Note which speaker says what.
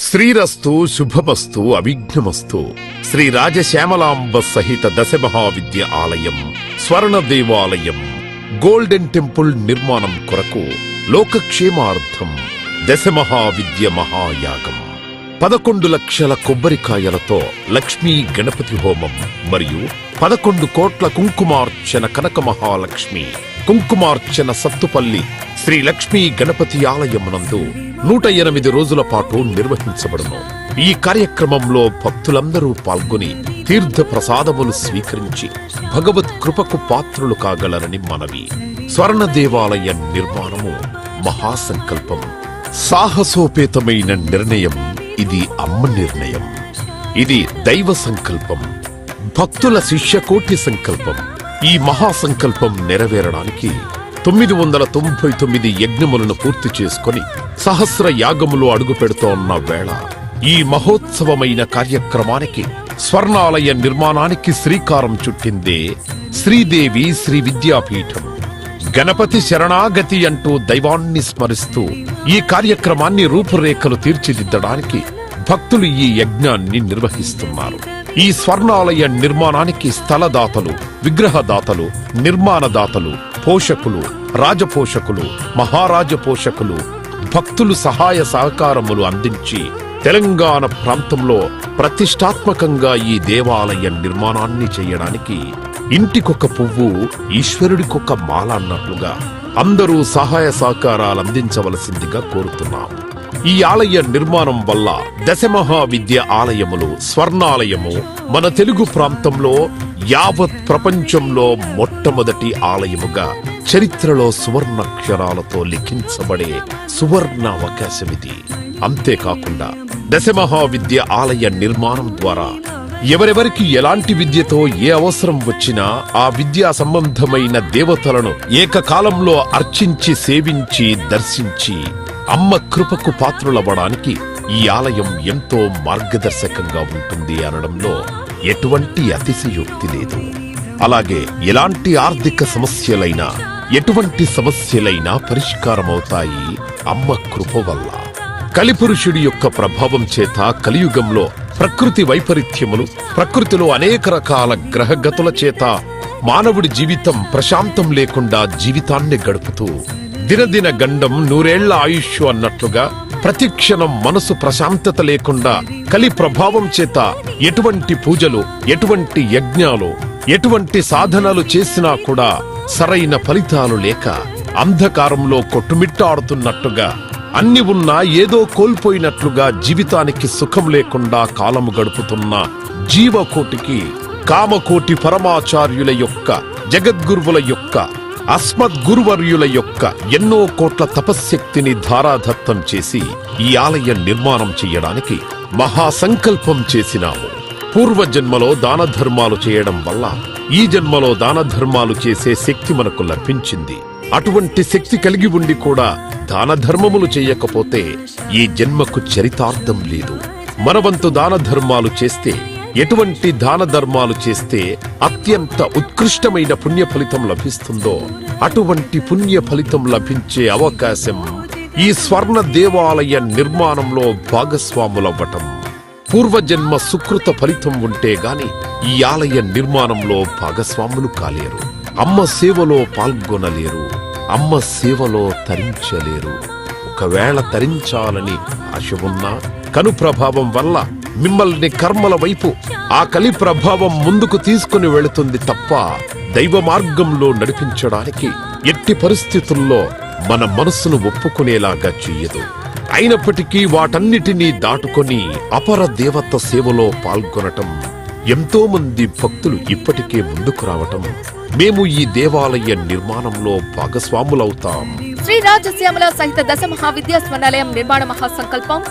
Speaker 1: శ్రీరస్తు శుభమస్తు అవిఘ్నమస్తు. శ్రీ రాజశ్యామలాంబ సహిత దశమహావిద్య ఆలయం స్వర్ణ దేవాలయం గోల్డెన్ టెంపుల్ నిర్మాణం కొరకు లోకక్షేమార్థం దశమహావిద్య మహాయాగం 11 లక్షల కొబ్బరికాయలతో లక్ష్మీ గణపతి హోమం మరియు 11 కోట్ల కుంకుమార్చన కనక మహాలక్ష్మి కుంకుమార్చన సత్తుపల్లి శ్రీ లక్ష్మీ గణపతి ఆలయమునందు 108 రోజుల పాటు నిర్వహించబడును. ఈ కార్యక్రమంలో భక్తులందరూ పాల్గొని తీర్థ ప్రసాదములు స్వీకరించి భగవత్ కృపకు పాత్రులు కాగలరని మనవి. స్వర్ణ దేవాలయ నిర్మాణము మహాసంకల్పం, సాహసోపేతమైన నిర్ణయం. ఇది అమ్మ నిర్ణయం. ఇది దైవ సంకల్పం, భక్తుల శిష్యకోటి సంకల్పం. ఈ మహాసంకల్పం నెరవేరడానికి 999 యజ్ఞములను పూర్తి చేసుకుని సహస్ర యాగములు అడుగు పెడుతోన్న వేళ ఈ మహోత్సవమైన కార్యక్రమానికి స్వర్ణాలయ నిర్మాణానికి శ్రీకారం చుట్టిందే శ్రీదేవి శ్రీ విద్యాపీఠం. గణపతి శరణాగతి అంటూ దైవాన్ని స్మరిస్తూ ఈ కార్యక్రమాన్ని రూపురేఖలు తీర్చిదిద్దడానికి భక్తులు ఈ యజ్ఞాన్ని నిర్వహిస్తున్నారు. ఈ స్వర్ణాలయ నిర్మాణానికి స్థలదాతలు, విగ్రహదాతలు, నిర్మాణదాతలు, పోషకులు, రాజపోషకులు, మహారాజ పోషకులు, భక్తులు సహాయ సహకారములు అందించి తెలంగాణ ప్రాంతంలో ప్రతిష్టాత్మకంగా ఈ దేవాలయ నిర్మాణాన్ని చేయడానికి ఇంటికొక పువ్వు ఈశ్వరుడికొక మాల అన్నట్లుగా అందరూ సహాయ సహకారాలు అందించవలసిందిగా కోరుతున్నాం. ఈ ఆలయ నిర్మాణం వల్ల దశమహావిద్య ఆలయములు స్వర్ణాలయము మన తెలుగు ప్రాంతంలో యావత్ ప్రపంచంలో మొట్టమొదటి ఆలయముగా చరిత్రలో సువర్ణాక్షరాలతో లిఖించబడే సువర్ణ అవకాశమిది. అంతేకాకుండా దశమహావిద్య ఆలయ నిర్మాణం ద్వారా ఎవరెవరికి ఎలాంటి విద్యతో ఏ అవసరం వచ్చినా ఆ విద్యా సంబంధమైన దేవతలను ఏకకాలంలో అర్చించి సేవించి దర్శించి అమ్మ కృపకు పాత్రులవ్వడానికి ఈ ఆలయం ఎంతో మార్గదర్శకంగా ఉంటుంది అనడంలో ఎటువంటి అతిశయోక్తి లేదు. అలాగే ఎలాంటి ఆర్థిక సమస్యలైనా ఎటువంటి సమస్యలైనా పరిష్కారమవుతాయి అమ్మ కృప వల్ల. కలిపురుషుడి యొక్క ప్రభావం చేత కలియుగంలో ప్రకృతి వైపరీత్యములు, ప్రకృతిలో అనేక రకాల గ్రహగతుల చేత మానవుడి జీవితం ప్రశాంతం లేకుండా జీవితాన్ని గడుపుతూ దినదిన గండం 100 ఏళ్ల ఆయుష్ అన్నట్లుగా ప్రతిక్షణం మనసు ప్రశాంతత లేకుండా కలి ప్రభావం చేత ఎటువంటి పూజలు, ఎటువంటి యజ్ఞాలు, ఎటువంటి సాధనలు చేసినా కూడా సరైన ఫలితాలు లేక అంధకారంలో కొట్టుమిట్టాడుతున్నట్టుగా అన్ని ఉన్నా ఏదో కోల్పోయినట్లుగా జీవితానికి సుఖం లేకుండా కాలము గడుపుతున్న జీవకోటికి కామకోటి పరమాచార్యుల యొక్క, జగద్గురువుల యొక్క, అస్మద్గురువర్యుల యొక్క ఎన్నో కోట్ల తపశ్శక్తిని ధారాదత్తం చేసి ఈ ఆలయ నిర్మాణం చెయ్యడానికి మహాసంకల్పం చేసినాము. పూర్వజన్మలో దాన ధర్మాలు చేయడం వల్ల ఈ జన్మలో దాన ధర్మాలు చేసే శక్తి మనకు లభించింది. అటువంటి శక్తి కలిగి ఉండి కూడా దాన ధర్మములు చెయ్యకపోతే ఈ జన్మకు చరితార్థం లేదు. మనవంతు దాన ధర్మాలు చేస్తే, ఎటువంటి దాన ధర్మాలు చేస్తే అత్యంత ఉత్కృష్టమైన పుణ్య ఫలితం లభిస్తుందో అటువంటి పుణ్య ఫలితం లభించే అవకాశం ఈ స్వర్ణ దేవాలయ నిర్మాణంలో భాగస్వాములవ్వటం. పూర్వజన్మ సుకృత ఫలితం ఉంటే గాని ఈ ఆలయ నిర్మాణంలో భాగస్వాములు కాలేరు. అమ్మ సేవలో పాల్గొనలేరు, అమ్మ సేవలో తరించలేరు. ఒకవేళ తరించాలని ఆశ ఉన్నా కను ప్రభావం వల్ల మిమ్మల్ని కర్మల వైపు ఆ కలి ప్రభావం ముందుకు తీసుకుని వెళుతుంది తప్ప దైవ మార్గంలో నడిపించడానికి ఎట్టి పరిస్థితుల్లో మన మనస్సును ఒప్పుకునేలాగా చెయ్యదు. అయినప్పటికీ వాటన్నిటినీ దాటుకొని అపర దేవత సేవలో పాల్గొనటం ఎంతో మంది భక్తులు ఇప్పటికే ముందుకు రావటం మేము ఈ దేవాలయ నిర్మాణంలో భాగస్వాములవుతాం.
Speaker 2: శ్రీ రాజశ్యామల సహిత దశమహావిద్యా స్వర్ణాలయం నిర్మాణ మహాసంకల్పం